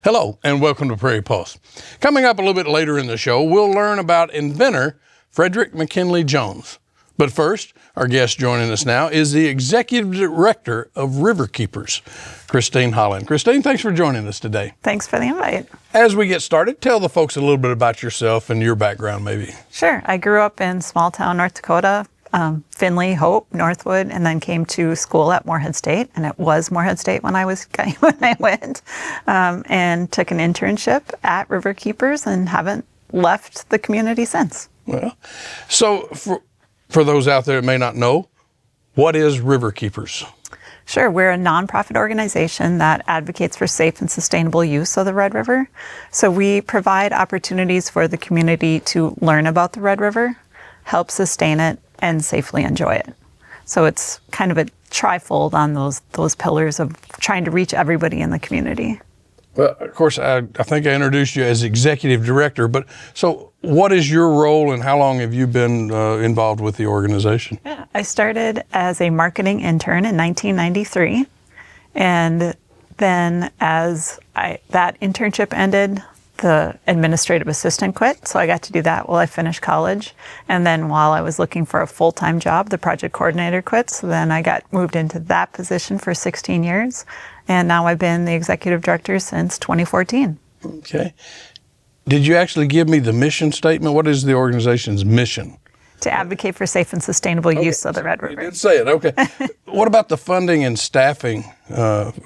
Hello, and welcome to Prairie Pulse. Coming up a little bit later in the show, we'll learn about Inventor Frederick McKinley Jones. But first, our guest joining us now is the Executive Director of River Keepers, Christine Holland. Christine, thanks for joining us today. Thanks for the invite. As we get started, tell the folks a little bit about yourself and your background, maybe. Sure. I grew up in small town North Dakota, Findlay, Hope, Northwood, and then came to school at Moorhead State, and it was Moorhead State when I went, and took an internship at River Keepers and haven't left the community since. Well, so for those out there that may not know, what is River Keepers? Sure. We're a nonprofit organization that advocates for safe and sustainable use of the Red River. So we provide opportunities for the community to learn about the Red River, help sustain it, and safely enjoy it. So it's kind of a trifold on those pillars of trying to reach everybody in the community. Well, of course, I think I introduced you as Executive Director, but so what is your role and how long have you been involved with the organization? Yeah, I started as a marketing intern in 1993, and then as that internship ended, the administrative assistant quit, so I got to do that while I finished college. And then while I was looking for a full-time job, the project coordinator quit, so then I got moved into that position for 16 years. And now I've been the executive director since 2014. Okay. Did you actually give me the mission statement? What is the organization's mission? To advocate for safe and sustainable use of the Red River. You did say it, okay. What about the funding and staffing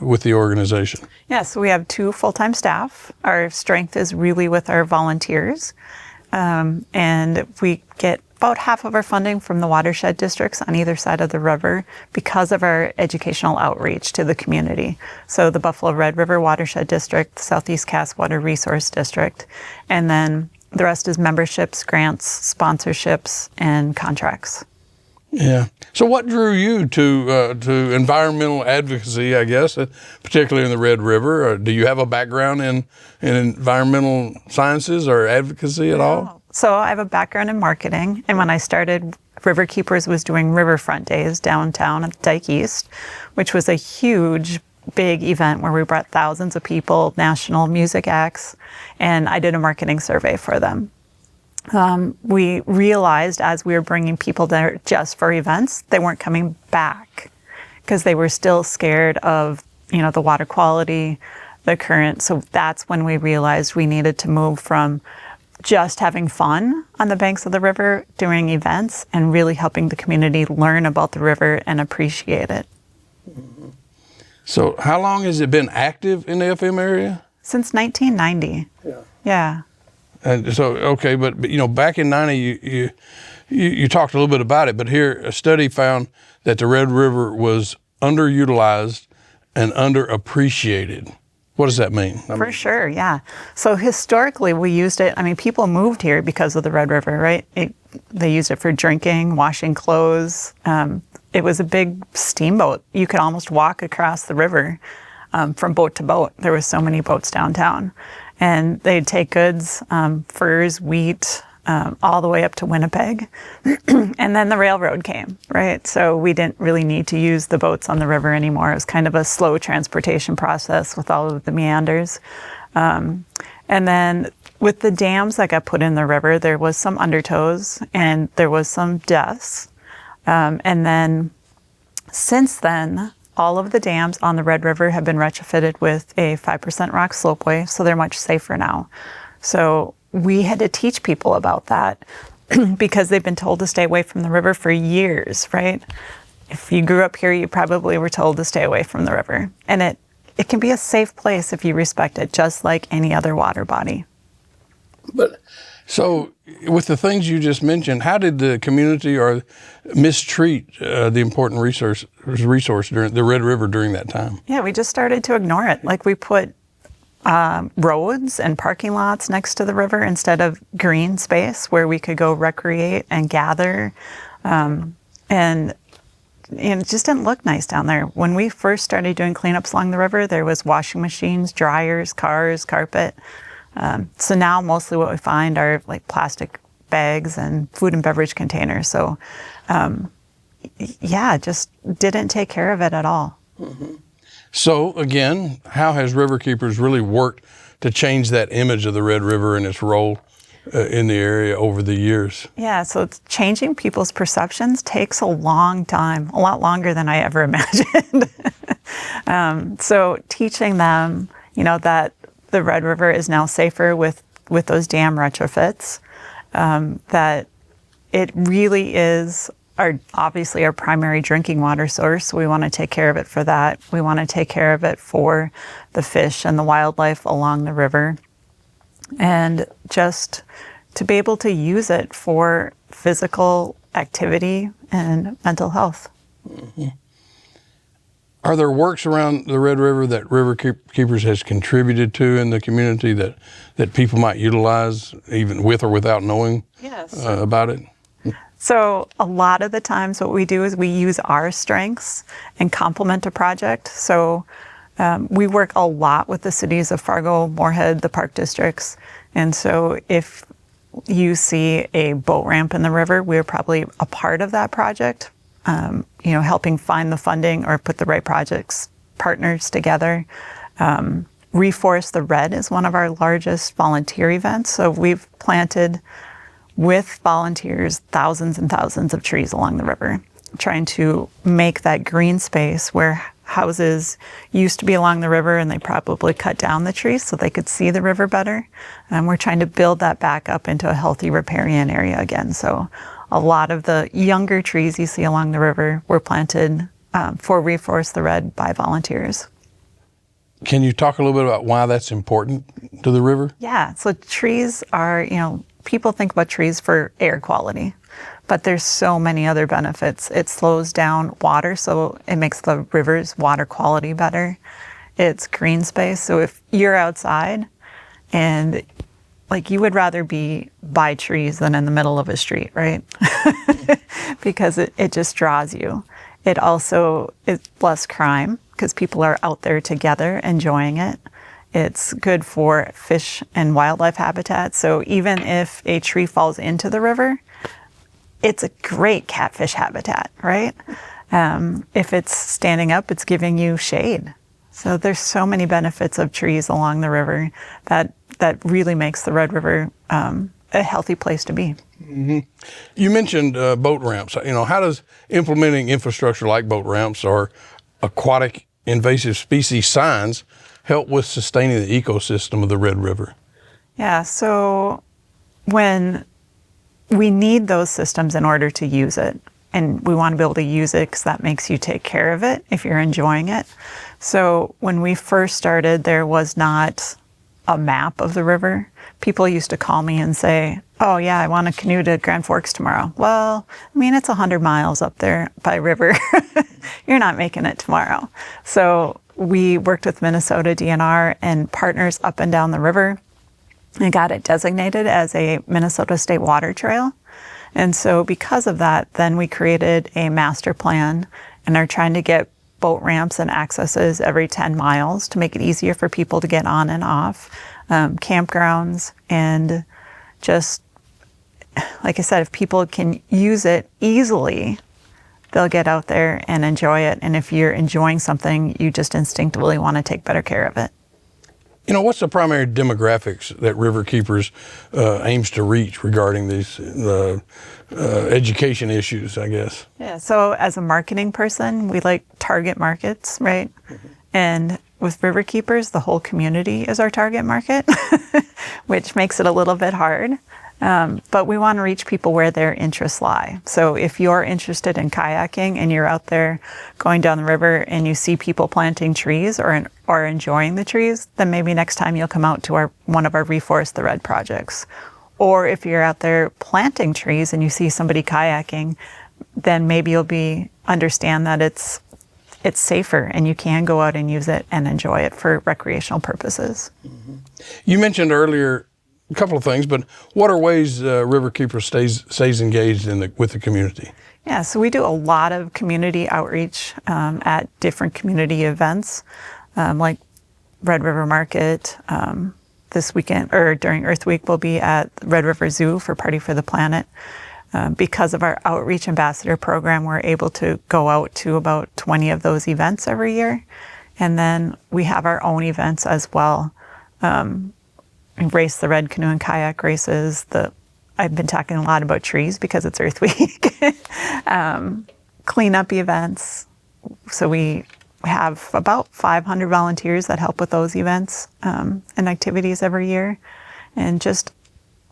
with the organization? Yeah, so we have 2 full-time staff. Our strength is really with our volunteers. And we get about half of our funding from the watershed districts on either side of the river because of our educational outreach to the community. So the Buffalo Red River Watershed District, the Southeast Cass Water Resource District, and then the rest is memberships, grants, sponsorships, and contracts. Yeah. So what drew you to environmental advocacy, I guess, particularly in the Red River? Do you have a background in environmental sciences or advocacy at all? So I have a background in marketing, and when I started, River Keepers was doing Riverfront Days downtown at Dyke East, which was a huge big event where we brought thousands of people, national music acts, and I did a marketing survey for them. We realized as we were bringing people there just for events, they weren't coming back because they were still scared of, the water quality, the current. So that's when we realized we needed to move from just having fun on the banks of the river, doing events, and really helping the community learn about the river and appreciate it. Mm-hmm. So how long has it been active in the FM area? Since 1990. Yeah. And so, okay, but back in 90, you talked a little bit about it, but here a study found that the Red River was underutilized and underappreciated. What does that mean? For sure, yeah. So historically, we used it. People moved here because of the Red River, right? They used it for drinking, washing clothes. It was a big steamboat. You could almost walk across the river from boat to boat. There were so many boats downtown. And they'd take goods, furs, wheat, all the way up to Winnipeg. And then the railroad came, right? So we didn't really need to use the boats on the river anymore. It was kind of a slow transportation process with all of the meanders. And then with the dams that got put in the river, there was some undertows and there was some deaths. And then since then, all of the dams on the Red River have been retrofitted with a 5% rock slopeway, so they're much safer now. So we had to teach people about that because they've been told to stay away from the river for years, right? If you grew up here, you probably were told to stay away from the river. And it can be a safe place if you respect it, just like any other water body. But so with the things you just mentioned, how did the community mistreat the important resource during the Red River during that time? Yeah, we just started to ignore it. Like we put roads and parking lots next to the river instead of green space where we could go recreate and gather. And it just didn't look nice down there. When we first started doing cleanups along the river, there was washing machines, dryers, cars, carpet. So now mostly what we find are like plastic bags and food and beverage containers. So, just didn't take care of it at all. Mm-hmm. So again, how has River Keepers really worked to change that image of the Red River and its role in the area over the years? Yeah, so it's changing people's perceptions takes a long time, a lot longer than I ever imagined. So teaching them, that the Red River is now safer with those dam retrofits, that it really is obviously our primary drinking water source. We want to take care of it for that. We want to take care of it for the fish and the wildlife along the river. And just to be able to use it for physical activity and mental health. Mm-hmm. Are there works around the Red River that River Keepers has contributed to in the community that people might utilize even with or without knowing about it? So a lot of the times what we do is we use our strengths and complement a project. So we work a lot with the cities of Fargo-Moorhead, the park districts. And so if you see a boat ramp in the river, we're probably a part of that project, helping find the funding or put the right partners together. Reforest the Red is one of our largest volunteer events. So we've planted with volunteers thousands and thousands of trees along the river, trying to make that green space where houses used to be along the river and they probably cut down the trees so they could see the river better. And we're trying to build that back up into a healthy riparian area again. So a lot of the younger trees you see along the river were planted for Reforest the Red by volunteers. Can you talk a little bit about why that's important to the river? Yeah, so trees are, people think about trees for air quality, but there's so many other benefits. It slows down water, so it makes the river's water quality better. It's green space, so if you're outside and you would rather be by trees than in the middle of a street, right? Because it just draws you. It also is less crime because people are out there together enjoying it. It's good for fish and wildlife habitat. So even if a tree falls into the river, it's a great catfish habitat, right? If it's standing up, it's giving you shade. So there's so many benefits of trees along the river that really makes the Red River a healthy place to be. Mm-hmm. You mentioned boat ramps. How does implementing infrastructure like boat ramps or aquatic invasive species signs help with sustaining the ecosystem of the Red River? Yeah, so when we need those systems in order to use it, and we want to be able to use it because that makes you take care of it if you're enjoying it. So when we first started, there was not a map of the river. People used to call me and say, oh yeah, I want to canoe to Grand Forks tomorrow. Well, it's 100 miles up there by river. You're not making it tomorrow. So we worked with Minnesota DNR and partners up and down the river and got it designated as a Minnesota State Water Trail. And so because of that, then we created a master plan and are trying to get boat ramps and accesses every 10 miles to make it easier for people to get on and off, campgrounds, and just, like I said, if people can use it easily, they'll get out there and enjoy it. And if you're enjoying something, you just instinctively want to take better care of it. What's the primary demographics that River Keepers aims to reach regarding these education issues, I guess? Yeah, so as a marketing person, we like target markets, right? Mm-hmm. And with River Keepers, the whole community is our target market, which makes it a little bit hard. But we want to reach people where their interests lie. So if you're interested in kayaking and you're out there going down the river and you see people planting trees or enjoying the trees, then maybe next time you'll come out to one of our Reforest the Red projects. Or if you're out there planting trees and you see somebody kayaking, then maybe you'll understand that it's safer and you can go out and use it and enjoy it for recreational purposes. Mm-hmm. You mentioned earlier a couple of things, but what are ways River Keeper stays engaged with the community? Yeah, so we do a lot of community outreach at different community events, like Red River Market. This weekend, or during Earth Week, we'll be at Red River Zoo for Party for the Planet. Because of our Outreach Ambassador program, we're able to go out to about 20 of those events every year. And then we have our own events as well. race the red canoe and kayak races. I've been talking a lot about trees because it's Earth Week. Cleanup events. So we have about 500 volunteers that help with those events and activities every year. And just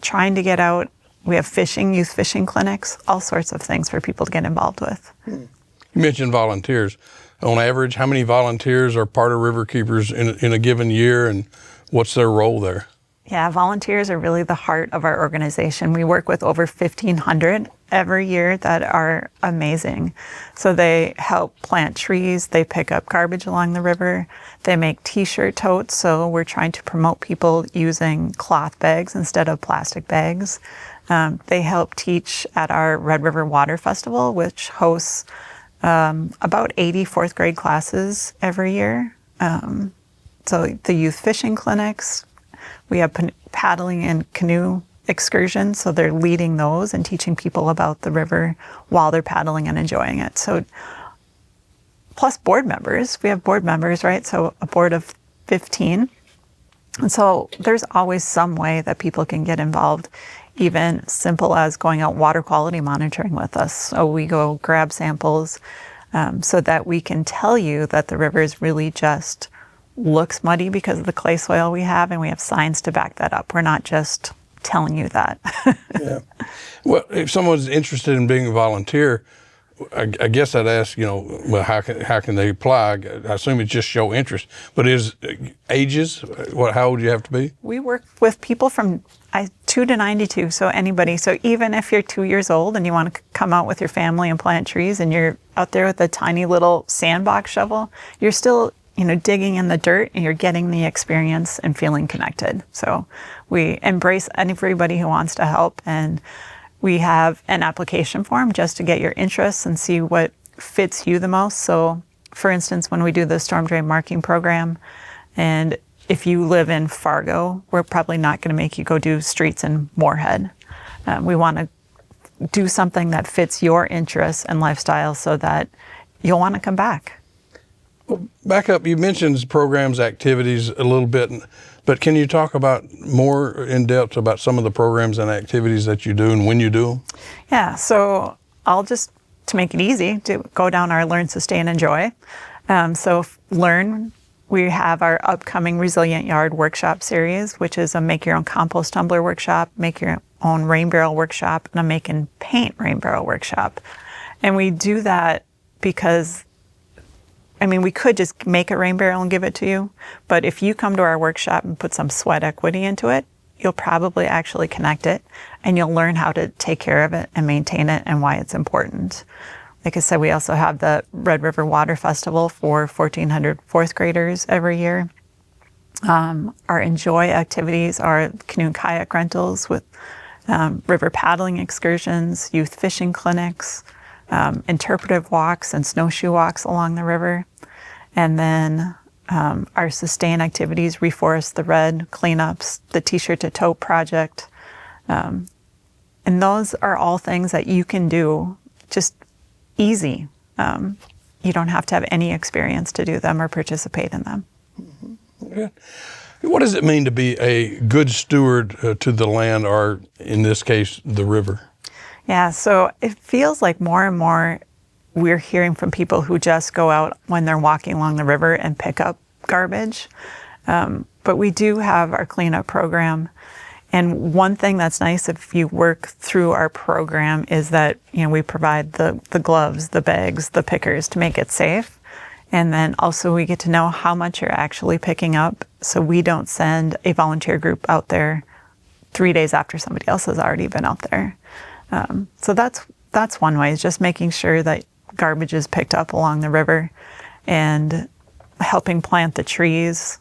trying to get out. We have fishing, youth fishing clinics, all sorts of things for people to get involved with. You mentioned volunteers. On average, how many volunteers are part of Riverkeepers in a given year, and what's their role there? Yeah, volunteers are really the heart of our organization. We work with over 1,500 every year that are amazing. So they help plant trees, they pick up garbage along the river, they make t-shirt totes, so we're trying to promote people using cloth bags instead of plastic bags. They help teach at our Red River Water Festival, which hosts about 80 fourth grade classes every year. So the youth fishing clinics, we have paddling and canoe excursions, so they're leading those and teaching people about the river while they're paddling and enjoying it. So, plus board members. We have board members, right? So a board of 15. And so there's always some way that people can get involved, even simple as going out water quality monitoring with us. So we go grab samples so that we can tell you that the river is really just looks muddy because of the clay soil we have, and we have signs to back that up. We're not just telling you that. Yeah. Well, if someone's interested in being a volunteer, I guess I'd ask, well, how can they apply? I assume it's just show interest. But is ages? How old do you have to be? We work with people from 2 to 92, so anybody. So even if you're 2 years old and you want to come out with your family and plant trees, and you're out there with a tiny little sandbox shovel, you're still digging in the dirt, and you're getting the experience and feeling connected. So we embrace everybody who wants to help, and we have an application form just to get your interests and see what fits you the most. So for instance, when we do the storm drain marking program, and if you live in Fargo, we're probably not going to make you go do streets in Moorhead. We want to do something that fits your interests and lifestyle so that you'll want to come back. Well, back up, you mentioned programs, activities a little bit, but can you talk about more in depth about some of the programs and activities that you do and when you do them? Yeah, so I'll just, to make it easy, to go down our Learn, Sustain, Enjoy. Learn, we have our upcoming Resilient Yard workshop series, which is a make your own compost tumbler workshop, make your own rain barrel workshop, and a make and paint rain barrel workshop. And we do that because we could just make a rain barrel and give it to you, but if you come to our workshop and put some sweat equity into it, you'll probably actually connect it, and you'll learn how to take care of it and maintain it and why it's important. Like I said, we also have the Red River Water Festival for 1,400 fourth graders every year. Our Enjoy activities are canoe and kayak rentals with river paddling excursions, youth fishing clinics, interpretive walks and snowshoe walks along the river. And then our sustain activities, Reforest the Red, cleanups, the T-shirt to tote project. And those are all things that you can do just easy. You don't have to have any experience to do them or participate in them. Mm-hmm. Yeah. What does it mean to be a good steward to the land, or in this case, the river? Yeah, so it feels like more and more we're hearing from people who just go out when they're walking along the river and pick up garbage. But we do have our cleanup program. And one thing that's nice if you work through our program is that we provide the gloves, the bags, the pickers to make it safe. And then also we get to know how much you're actually picking up, so we don't send a volunteer group out there 3 days after somebody else has already been out there. So that's one way, is just making sure that garbage is picked up along the river, and helping plant the trees,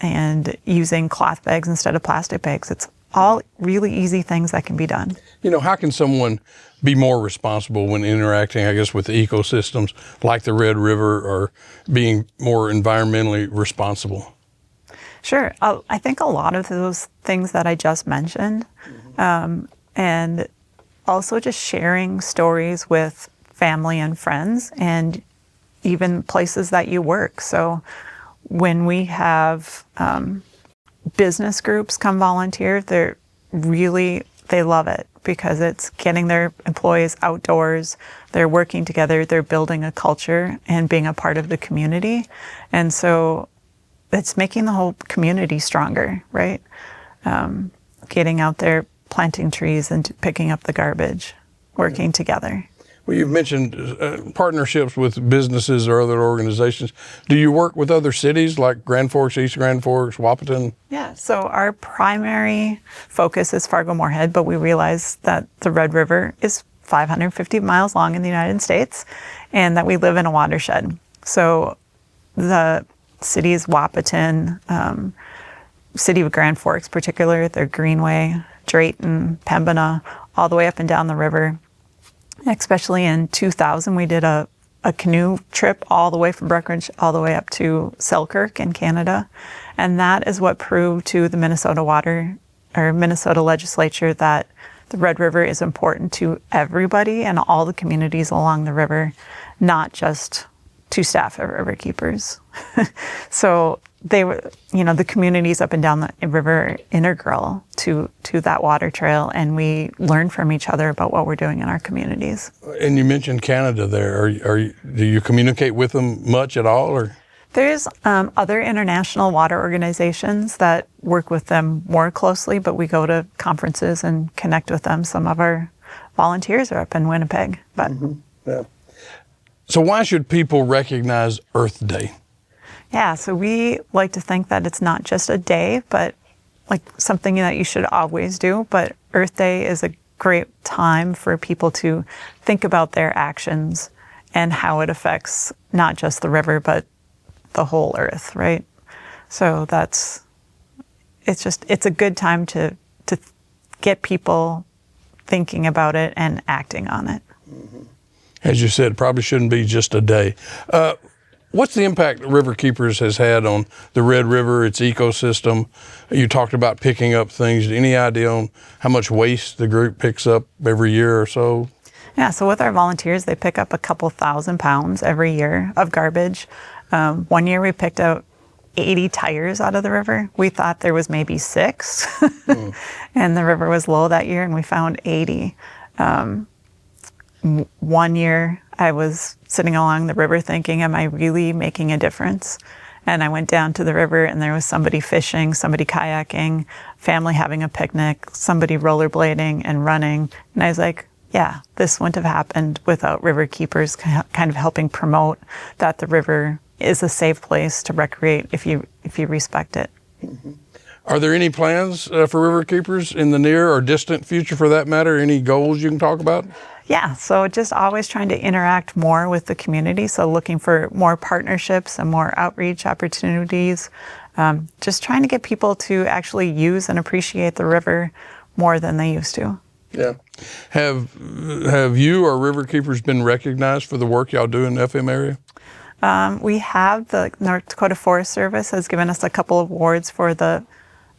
and using cloth bags instead of plastic bags. It's all really easy things that can be done. How can someone be more responsible when interacting, I guess, with ecosystems like the Red River, or being more environmentally responsible? Sure. I think a lot of those things that I just mentioned, and also just sharing stories with family and friends, and even places that you work. So when we have business groups come volunteer, they love it because it's getting their employees outdoors. They're working together. They're building a culture and being a part of the community. And so it's making the whole community stronger, right? Getting out there, planting trees and picking up the garbage, working together. Well, you've mentioned partnerships with businesses or other organizations. Do you work with other cities like Grand Forks, East Grand Forks, Wahpeton? Yeah, so our primary focus is Fargo-Moorhead, but we realize that the Red River is 550 miles long in the United States and that we live in a watershed. So the cities, Wahpeton, city of Grand Forks in particular, their Greenway, Drayton, Pembina, all the way up and down the river. Especially in 2000, we did a canoe trip all the way from Breckenridge all the way up to Selkirk in Canada. And that is what proved to the Minnesota legislature that the Red River is important to everybody and all the communities along the river, not just to staff at river keepers. So they were, the communities up and down the river are integral to that water trail, and we learn from each other about what we're doing in our communities. And you mentioned Canada there. Do you communicate with them much at all, or? There's other international water organizations that work with them more closely, but we go to conferences and connect with them. Some of our volunteers are up in Winnipeg. But Yeah. So why should people recognize Earth Day? Yeah, so we like to think that it's not just a day, but like something that you should always do. But Earth Day is a great time for people to think about their actions and how it affects not just the river, but the whole earth, right? So it's a good time to get people thinking about it and acting on it. As you said, it probably shouldn't be just a day. What's the impact River Keepers has had on the Red River, its ecosystem? You talked about picking up things. Any idea on how much waste the group picks up every year or so? Yeah, so with our volunteers, they pick up a couple thousand pounds every year of garbage. One year we picked out 80 tires out of the river. We thought there was maybe 6, and the river was low that year, and we found 80. One year I was sitting along the river thinking, am I really making a difference? And I went down to the river and there was somebody fishing, somebody kayaking, family having a picnic, somebody rollerblading and running. And I was like, yeah, this wouldn't have happened without River Keepers kind of helping promote that the river is a safe place to recreate if you respect it. Mm-hmm. Are there any plans for River Keepers in the near or distant future, for that matter? Any goals you can talk about? Yeah, so just always trying to interact more with the community. So looking for more partnerships and more outreach opportunities. Just trying to get people to actually use and appreciate the river more than they used to. Yeah. Have you or River Keepers been recognized for the work y'all do in the FM area? We have. The North Dakota Forest Service has given us a couple of awards for the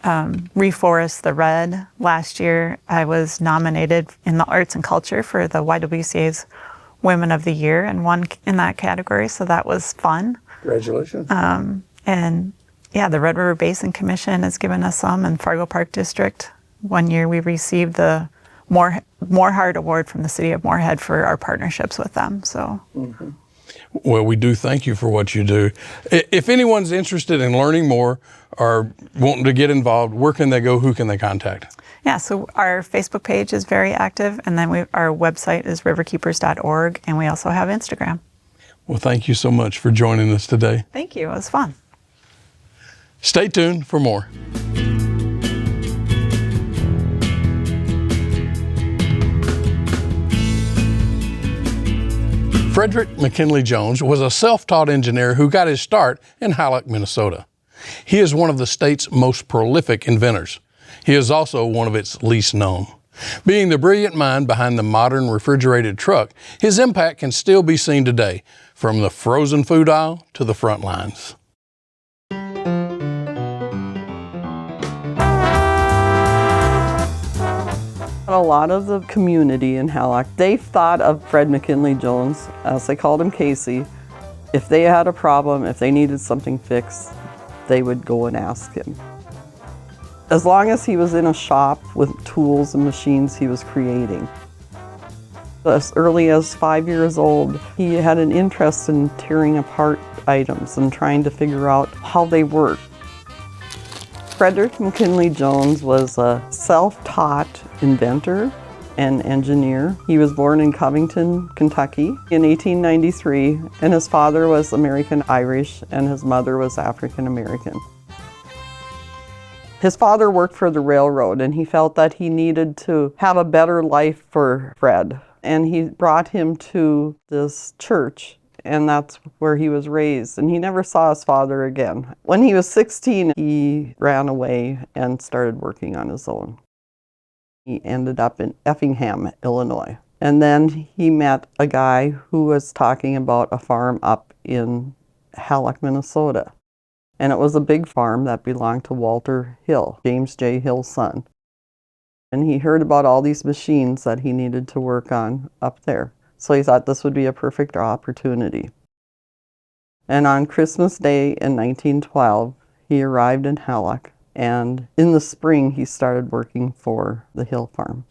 Reforest the Red. Last year, I was nominated in the arts and culture for the YWCA's Women of the Year and won in that category, so that was fun. Congratulations. And yeah, the Red River Basin Commission has given us some, and Fargo Park District. One year we received the Moorhead Award from the city of Moorhead for our partnerships with them. So. Mm-hmm. Well, we do thank you for what you do. If anyone's interested in learning more or wanting to get involved, where can they go? Who can they contact? Yeah, so our Facebook page is very active, and then our website is riverkeepers.org, and we also have Instagram. Well, thank you so much for joining us today. Thank you. It was fun. Stay tuned for more. Frederick McKinley Jones was a self-taught engineer who got his start in Hallock, Minnesota. He is one of the state's most prolific inventors. He is also one of its least known. Being the brilliant mind behind the modern refrigerated truck, his impact can still be seen today, from the frozen food aisle to the front lines. A lot of the community in Hallock, they thought of Fred McKinley Jones, as they called him Casey. If they had a problem, if they needed something fixed, they would go and ask him. As long as he was in a shop with tools and machines, he was creating. As early as 5 years old, he had an interest in tearing apart items and trying to figure out how they work. Frederick McKinley Jones was a self-taught inventor and engineer. He was born in Covington, Kentucky in 1893, and his father was American-Irish and his mother was African-American. His father worked for the railroad, and he felt that he needed to have a better life for Fred. And he brought him to this church, and that's where he was raised. And he never saw his father again. When he was 16, he ran away and started working on his own. He ended up in Effingham, Illinois. And then he met a guy who was talking about a farm up in Hallock, Minnesota. And it was a big farm that belonged to Walter Hill, James J. Hill's son. And he heard about all these machines that he needed to work on up there. So he thought this would be a perfect opportunity. And on Christmas Day in 1912, he arrived in Hallock. And in the spring, he started working for the Hill farm.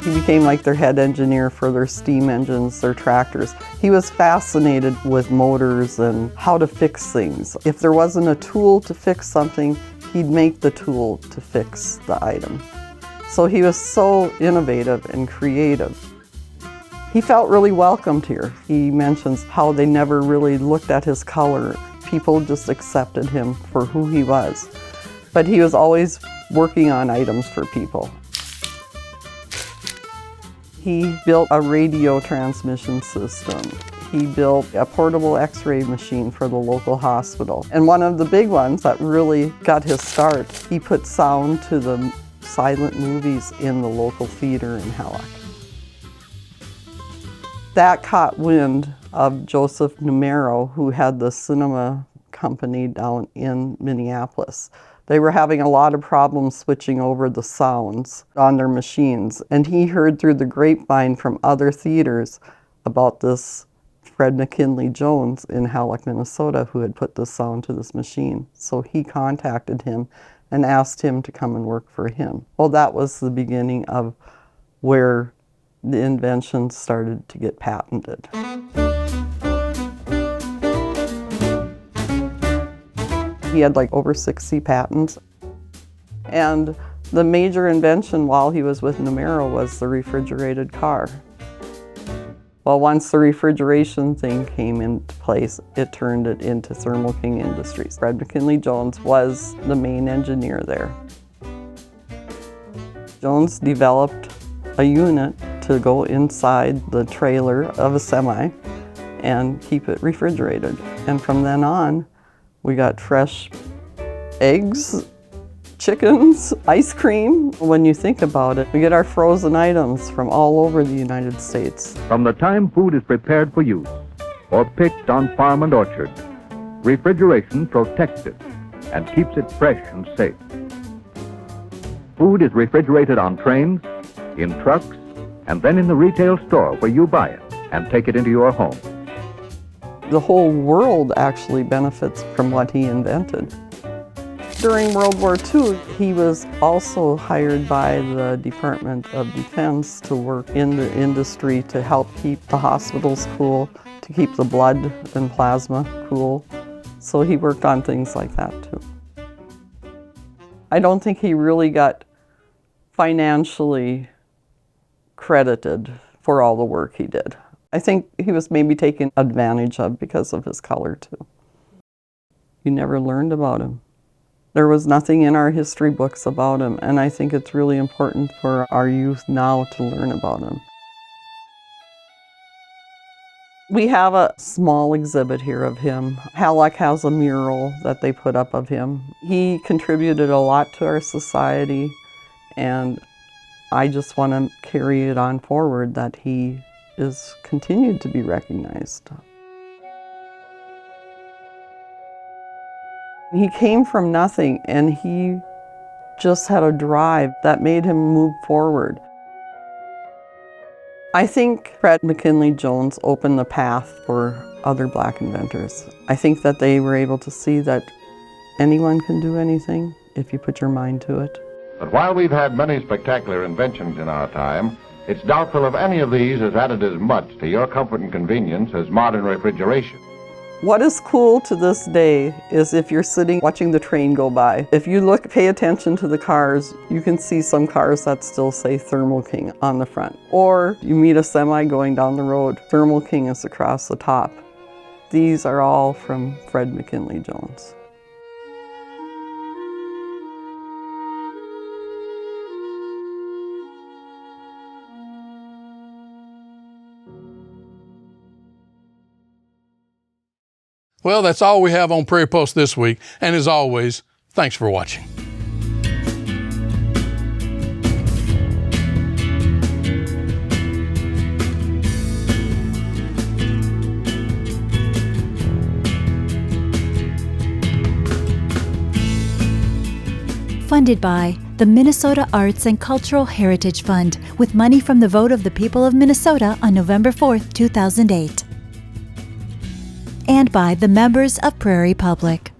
He became like their head engineer for their steam engines, their tractors. He was fascinated with motors and how to fix things. If there wasn't a tool to fix something, he'd make the tool to fix the item. So he was so innovative and creative. He felt really welcomed here. He mentions how they never really looked at his color. People just accepted him for who he was. But he was always working on items for people. He built a radio transmission system. He built a portable x-ray machine for the local hospital. And one of the big ones that really got his start, he put sound to the silent movies in the local theater in Hallock. That caught wind of Joseph Numero, who had the cinema company down in Minneapolis. They were having a lot of problems switching over the sounds on their machines. And he heard through the grapevine from other theaters about this Fred McKinley Jones in Hallock, Minnesota, who had put the sound to this machine. So he contacted him and asked him to come and work for him. Well, that was the beginning of where the invention started to get patented. He had like over 60 patents. And the major invention while he was with Numero was the refrigerated car. Well, once the refrigeration thing came into place, it turned it into Thermo King Industries. Fred McKinley Jones was the main engineer there. Jones developed a unit to go inside the trailer of a semi and keep it refrigerated. And from then on, we got fresh eggs, chickens, ice cream. When you think about it, we get our frozen items from all over the United States. From the time food is prepared for use or picked on farm and orchard, refrigeration protects it and keeps it fresh and safe. Food is refrigerated on trains, in trucks, and then in the retail store where you buy it and take it into your home. The whole world actually benefits from what he invented. During World War II, he was also hired by the Department of Defense to work in the industry to help keep the hospitals cool, to keep the blood and plasma cool. So he worked on things like that too. I don't think he really got financially credited for all the work he did. I think he was maybe taken advantage of because of his color too. You never learned about him. There was nothing in our history books about him, and I think it's really important for our youth now to learn about him. We have a small exhibit here of him. Hallock has a mural that they put up of him. He contributed a lot to our society, and I just want to carry it on forward that he is continued to be recognized. He came from nothing, and he just had a drive that made him move forward. I think Fred McKinley Jones opened the path for other Black inventors. I think that they were able to see that Anyone can do anything if you put your mind to it. But while we've had many spectacular inventions in our time, it's doubtful if any of these has added as much to your comfort and convenience as modern refrigeration. What is cool to this day is if you're sitting watching the train go by. If you pay attention to the cars, you can see some cars that still say Thermo King on the front. Or you meet a semi going down the road, Thermo King is across the top. These are all from Fred McKinley Jones. Well, that's all we have on Prairie Pulse this week. And as always, thanks for watching. Funded by the Minnesota Arts and Cultural Heritage Fund, with money from the vote of the people of Minnesota on November 4th, 2008. And by the members of Prairie Public.